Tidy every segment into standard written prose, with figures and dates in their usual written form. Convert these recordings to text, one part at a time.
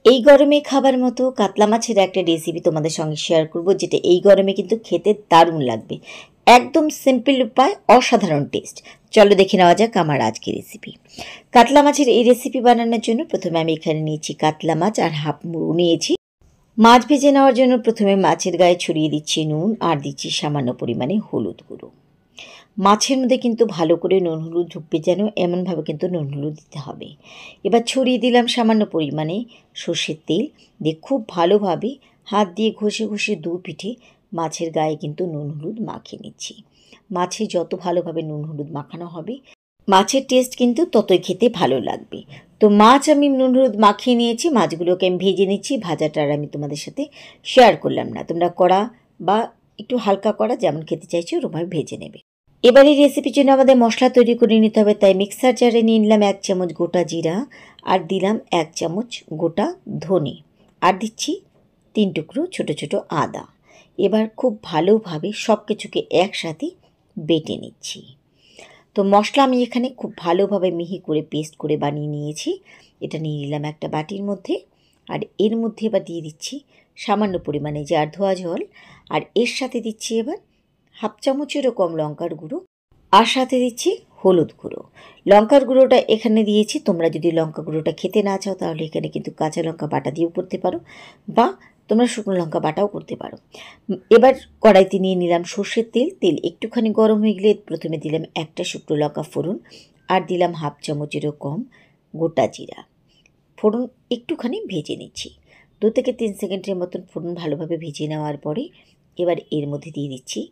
এই গরমে খাবার মতো কাতলা মাছের একটা রেসিপি তোমাদের সঙ্গে শেয়ার করব, যেটা এই গরমে কিন্তু খেতে দারুণ লাগবে। একদম সিম্পল উপায়, অসাধারণ টেস্ট। চলো দেখে নেওয়া যাক আমার আজকের রেসিপি। কাতলা মাছের এই রেসিপি বানানোর জন্য প্রথমে আমি এখানে নিয়েছি কাতলা মাছ আর হাফ মুড়ো নিয়েছি। মাছ ভেজে নেওয়ার জন্য প্রথমে মাছের গায়ে ছড়িয়ে দিচ্ছি নুন আর দিচ্ছি সামান্য পরিমাণে হলুদ গুঁড়ো। মাছের মধ্যে কিন্তু ভালো করে নুন হলুদ ঢুকবে যেন, এমনভাবে কিন্তু নুন হলুদ দিতে হবে। এবার ছড়িয়ে দিলাম সামান্য পরিমাণে সর্ষের তেল দিয়ে খুব ভালোভাবে হাত দিয়ে ঘষে ঘষে দু পিঠে মাছের গায়ে কিন্তু নুন হলুদ মাখিয়ে নিচ্ছি। মাছে যত ভালোভাবে নুন হলুদ মাখানো হবে, মাছের টেস্ট কিন্তু ততই খেতে ভালো লাগবে। তো মাছ আমি নুন হলুদ মাখিয়ে নিয়েছি, মাছগুলোকে আমি ভেজে নিচ্ছি। ভাজাটা আর আমি তোমাদের সাথে শেয়ার করলাম না, তোমরা কড়া বা একটু হালকা কড়া যেমন খেতে চাইছো ওরকমভাবে ভেজে নেবে। এবার এই রেসিপির জন্য আমাদের মশলা তৈরি করে নিতে হবে, তাই মিক্সার জারে নিয়ে নিলাম 1 চামচ গোটা জিরা, আর দিলাম 1 চামচ গোটা ধনে, আর দিচ্ছি 3 টুকরো ছোট ছোট আদা। এবার খুব ভালোভাবে সব কিছুকে একসাথে বেটে নিচ্ছি। তো মশলা আমি এখানে খুব ভালোভাবে মিহি করে পেস্ট করে বানিয়ে নিয়েছি। এটা নিয়ে নিলাম একটা বাটির মধ্যে, আর এর মধ্যে এবার দিয়ে দিচ্ছি সামান্য পরিমাণে জার ধোয়া জল, আর এর সাথে দিচ্ছি এবার হাফ চামচেরও কম লঙ্কার গুঁড়ো, আর সাথে দিচ্ছি হলুদ গুঁড়ো। লঙ্কার গুঁড়োটা এখানে দিয়েছি, তোমরা যদি লঙ্কা গুঁড়োটা খেতে না চাও তাহলে এখানে কিন্তু কাঁচা লঙ্কা বাটা দিয়েও করতে পারো, বা তোমরা শুকনো লঙ্কা বাটাও করতে পারো। এবার কড়াইতে নিয়ে নিলাম সর্ষের তেল। তেল একটুখানি গরম হয়ে গেলে প্রথমে দিলাম একটা শুকনো লঙ্কা ফোড়ন, আর দিলাম হাফ চামচেরও কম গোটা জিরা। ফোড়ন একটুখানি ভেজে নিচ্ছি, 2 থেকে 3 সেকেন্ডের মতন ফোড়ন ভালোভাবে ভেজে নেওয়ার পরে এবার এর মধ্যে দিয়ে দিচ্ছি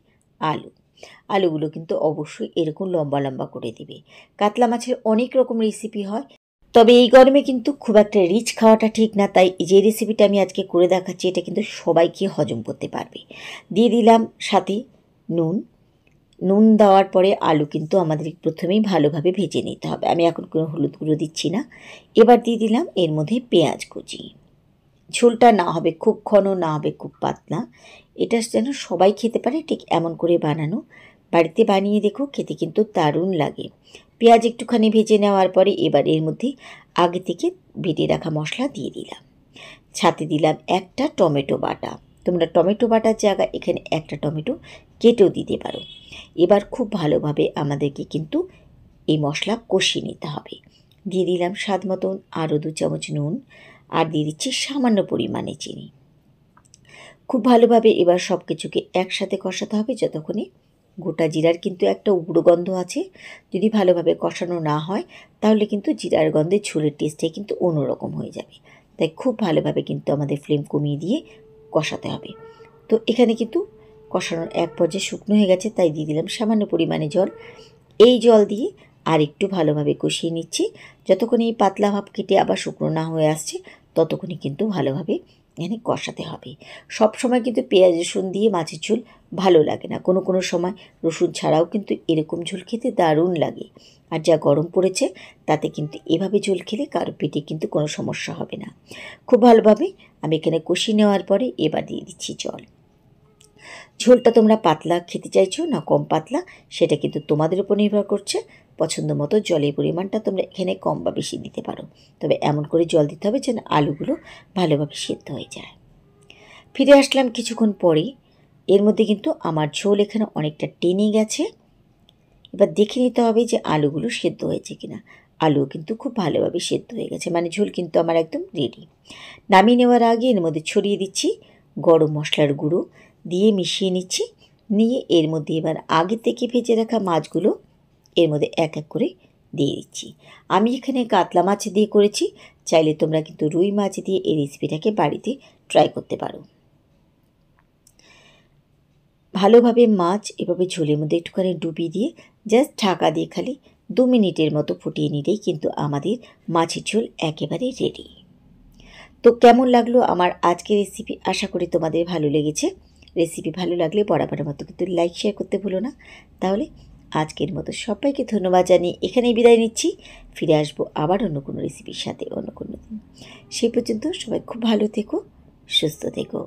আলুগুলো কিন্তু অবশ্যই এরকম লম্বা লম্বা করে দিবে। কাতলা মাছের অনেক রকম রেসিপি হয়, তবে এই গরমে কিন্তু খুব একটা রিচ খাওয়াটা ঠিক না, তাই যে রেসিপিটা আমি আজকে করে দেখাচ্ছি এটা কিন্তু সবাইকে হজম করতে পারবে। দিয়ে দিলাম সাথে নুন দেওয়ার পরে আলু কিন্তু আমাদের প্রথমেই ভালোভাবে ভেজে নিতে হবে। আমি এখন কোনো হলুদ গুঁড়ো দিচ্ছি না। এবার দিয়ে দিলাম এর মধ্যে পেঁয়াজ কুচি। ঝোলটা না হবে খুব ঘন, না হবে খুব পাতলা, এটা যেন সবাই খেতে পারে ঠিক এমন করে বানানো। বাড়িতে বানিয়ে দেখো, খেতে কিন্তু দারুণ লাগে। পেঁয়াজ একটুখানি ভেজে নেওয়ার পরে এবার এর মধ্যে আগে থেকে বেটে রাখা মশলা দিয়ে দিলাম। সাথে দিলাম একটা টমেটো বাটা। তোমরা টমেটো বাটার জায়গায় এখানে একটা টমেটো কেটেও দিতে পারো। এবার খুব ভালোভাবে আমাদেরকে কিন্তু এই মশলা কষিয়ে নিতে হবে। দিয়ে দিলাম স্বাদ মতন আরও 2 চামচ নুন, আর দিয়ে দিচ্ছি সামান্য পরিমাণে চিনি। খুব ভালোভাবে এবার সব কিছুকে একসাথে কষাতে হবে যতক্ষণে গোটা জিরার কিন্তু একটা উগ্র গন্ধ আছে। যদি ভালোভাবে কষানো না হয় তাহলে কিন্তু জিরার গন্ধে ঝোলের টেস্টে কিন্তু অন্যরকম হয়ে যাবে। তাই খুব ভালোভাবে কিন্তু আমাদের ফ্লেম কমিয়ে দিয়ে কষাতে হবে। তো এখানে কিন্তু কষানোর এক পর্যায়ে শুকনো হয়ে গেছে, তাই দিয়ে দিলাম সামান্য পরিমাণে জল। এই জল দিয়ে আর একটু ভালোভাবে কষিয়ে নিচ্ছি। যতক্ষণ এই পাতলা ভাব কেটে আবার শুকনো না হয়ে আসছে ততক্ষণই কিন্তু ভালোভাবে এখানে কষাতে হবে। সব সময় কিন্তু পেঁয়াজ রসুন দিয়ে মাছের ঝোল ভালো লাগে না, কোনো কোনো সময় রসুন ছাড়াও কিন্তু এরকম ঝোল খেতে দারুণ লাগে। আর যা গরম পড়েছে তাতে কিন্তু এভাবে ঝোল খেলে কারো পেটে কিন্তু কোনো সমস্যা হবে না। খুব ভালোভাবে আমি এখানে কষিয়ে নেওয়ার পরে এবার দিয়ে দিচ্ছি জল। ঝোলটা তোমরা পাতলা খেতে চাইছো না কম পাতলা সেটা কিন্তু তোমাদের উপর নির্ভর করছে। পছন্দ মতো জলের পরিমাণটা তোমরা এখানে কম বা বেশি দিতে পারো, তবে এমন করে জল দিতে হবে যেন আলুগুলো ভালোভাবে সেদ্ধ হয়ে যায়। ফিরে আসলাম কিছুক্ষণ পরে। এর মধ্যে কিন্তু আমার ঝোল এখানে অনেকটা টেনে গেছে। এবার দেখে নিতে হবে যে আলুগুলো সেদ্ধ হয়েছে কিনা। আলুও কিন্তু খুব ভালোভাবে সেদ্ধ হয়ে গেছে, মানে ঝোল কিন্তু আমার একদম রেডি। নামিয়ে নেওয়ার আগে এর মধ্যে ছড়িয়ে দিচ্ছি গরম মশলার গুঁড়ো, দিয়ে মিশিয়ে নিচ্ছি। নিয়ে এর মধ্যে এবার আগে থেকে ভেজে রাখা মাছগুলো এর মধ্যে এক এক করে দিয়ে দিচ্ছি। আমি এখানে কাতলা মাছ দিয়ে করেছি, চাইলে তোমরা কিন্তু রুই মাছ দিয়ে এই রেসিপিটাকে বাড়িতে ট্রাই করতে পারো। ভালোভাবে মাছ এভাবে ঝোলের মধ্যে একটুখানি ডুবিয়ে দিয়ে জাস্ট ঢাকা দিয়ে খালি 2 মিনিটের মতো ফুটিয়ে নিলেই কিন্তু আমাদের মাছের ঝোল একেবারে রেডি। তো কেমন লাগলো আমার আজকের রেসিপি? আশা করি তোমাদের ভালো লেগেছে। রেসিপি ভালো লাগলে বরাবরের মতো কিন্তু লাইক শেয়ার করতে ভুলো না। তাহলে আজকের মতো সবাইকে ধন্যবাদ জানিয়ে এখানেই বিদায় নিচ্ছি। ফিরে আসবো আবার অন্য কোনো রেসিপির সাথে অন্য কোনো দিন। সেই পর্যন্ত সবাই খুব ভালো থেকো, সুস্থ থেকো।